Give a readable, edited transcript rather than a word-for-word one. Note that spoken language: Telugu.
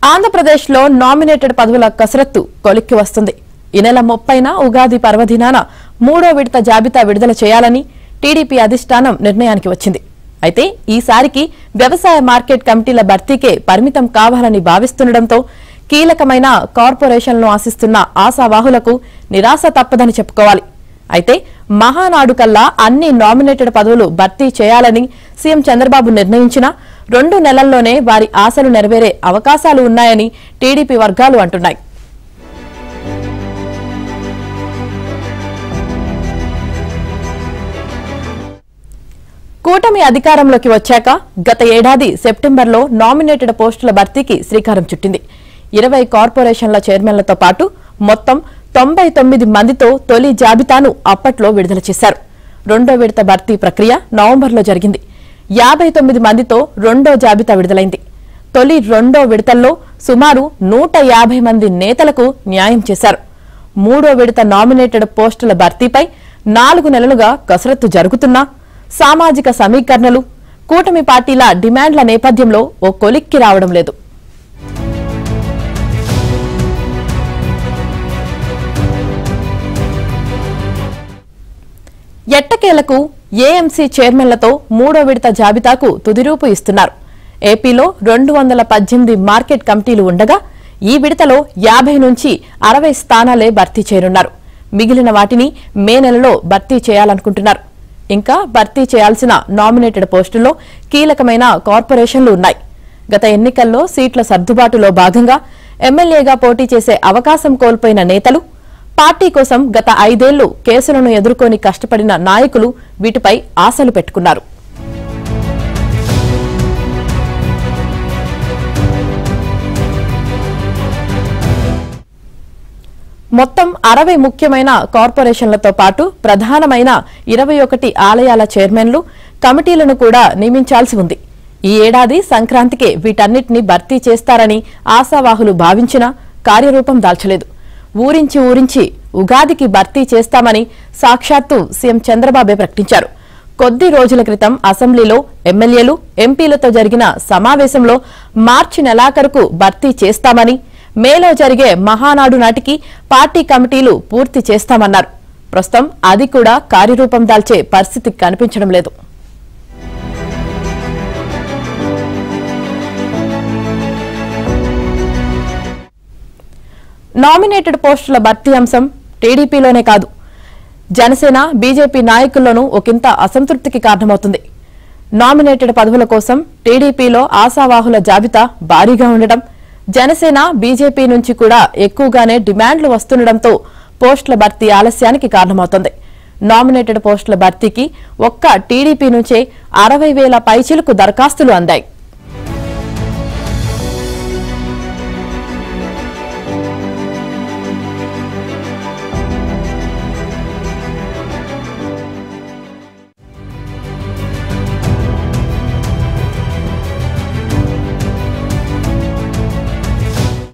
ఆంధ్రప్రదేశ్లో నామినేటెడ్ పదవుల కసరత్తు కొలిక్కి వస్తుంది. ఈ నెల 30న ఉగాది పర్వదినాన మూడో విడత జాబితా విడుదల చేయాలని టీడీపీ అధిష్టానం నిర్ణయానికి వచ్చింది. అయితే ఈసారికి వ్యవసాయ మార్కెట్ కమిటీల భర్తీకే పరిమితం కావాలని భావిస్తుండటంతో కీలకమైన కార్పొరేషన్లను ఆశిస్తున్న ఆశావాహులకు నిరాశ తప్పదని చెప్పుకోవాలి. అయితే మహానాడు కల్లా అన్ని నామినేటెడ్ పదవులు భర్తీ చేయాలని సీఎం చంద్రబాబు నిర్ణయించినా 2 నెలల్లోనే వారి ఆశలు నెరవేరే అవకాశాలు ఉన్నాయని టీడీపీ వర్గాలు అంటున్నాయి. కూటమి అధికారంలోకి వచ్చాక గత ఏడాది సెప్టెంబర్లో నామినేటెడ్ పోస్టుల భర్తీకి శ్రీకారం చుట్టింది. 20 కార్పొరేషన్ల చైర్మన్లతో పాటు మొత్తం 99 మందితో తొలి జాబితాను అప్పట్లో విడుదల చేశారు. రెండో విడత భర్తీ ప్రక్రియ నవంబర్లో జరిగింది. 59 మందితో రెండో జాబితా విడుదలైంది. తొలి రెండో విడతల్లో సుమారు 150 మంది నేతలకు న్యాయం చేశారు. మూడో విడత నామినేటెడ్ పోస్టుల భర్తీపై 4 నెలలుగా కసరత్తు జరుగుతున్నా సామాజిక సమీకరణలు, కూటమి పార్టీల డిమాండ్ల నేపథ్యంలో ఓ కొలిక్కి రావడం లేదు. ఎట్టకేలకు ఏఎంసీ చైర్మన్లతో మూడో విడత జాబితాకు తుదిరూపు ఇస్తున్నారు. ఏపీలో 218 మార్కెట్ కమిటీలు ఉండగా ఈ విడతలో 50 నుంచి 60 స్థానాలే భర్తీ చేయనున్నారు. మిగిలిన వాటిని మే నెలలో భర్తీ చేయాలనుకుంటున్నారు. ఇంకా భర్తీ చేయాల్సిన నామినేటెడ్ పోస్టుల్లో కీలకమైన కార్పొరేషన్లు ఉన్నాయి. గత ఎన్నికల్లో సీట్ల సర్దుబాటులో భాగంగా ఎమ్మెల్యేగా పోటీ చేసే అవకాశం కోల్పోయిన నేతలు, పార్టీ కోసం గత 5 ఏళ్లు కేసులను ఎదుర్కొని కష్టపడిన నాయకులు వీటిపై ఆశలు పెట్టుకున్నారు. మొత్తం 60 ముఖ్యమైన కార్పొరేషన్లతో పాటు ప్రధానమైన 21 ఆలయాల చైర్మన్లు, కమిటీలను కూడా నియమించాల్సి ఉంది. ఈ ఏడాది సంక్రాంతికే వీటన్నిటిని భర్తీ చేస్తారని ఆశావాహులు భావించినా కార్యరూపం దాల్చలేదు. ఊరించి ఉగాదికి భర్తీ చేస్తామని సాక్షాత్తు సీఎం చంద్రబాబే ప్రకటించారు. కొద్ది రోజుల క్రితం అసెంబ్లీలో ఎమ్మెల్యేలు, ఎంపీలతో జరిగిన సమావేశంలో మార్చి నెలాఖరుకు భర్తీ చేస్తామని, మేలో జరిగే మహానాడు నాటికి పార్టీ కమిటీలు పూర్తి చేస్తామన్నారు. ప్రస్తుతం అది కూడా కార్యరూపం దాల్చే పరిస్థితి కనిపించడం లేదు. నామినేటెడ్ పోస్టుల భర్తీ అంశం టీడీపీలోనే కాదు, జనసేన, బీజేపీ నాయకుల్లోనూ ఒకంత అసంతృప్తికి కారణమవుతుంది. నామినేటెడ్ పదవుల కోసం టీడీపీలో ఆశావాహుల జాబితా భారీగా ఉండటం, జనసేన, బీజేపీ నుంచి కూడా ఎక్కువగానే డిమాండ్లు వస్తుండటంతో పోస్టుల భర్తీ ఆలస్యానికి కారణమవుతోంది. నామినేటెడ్ పోస్టుల భర్తీకి ఒక్క టీడీపీ నుంచే 60,000 పైచిలుకు దరఖాస్తులు అందాయి.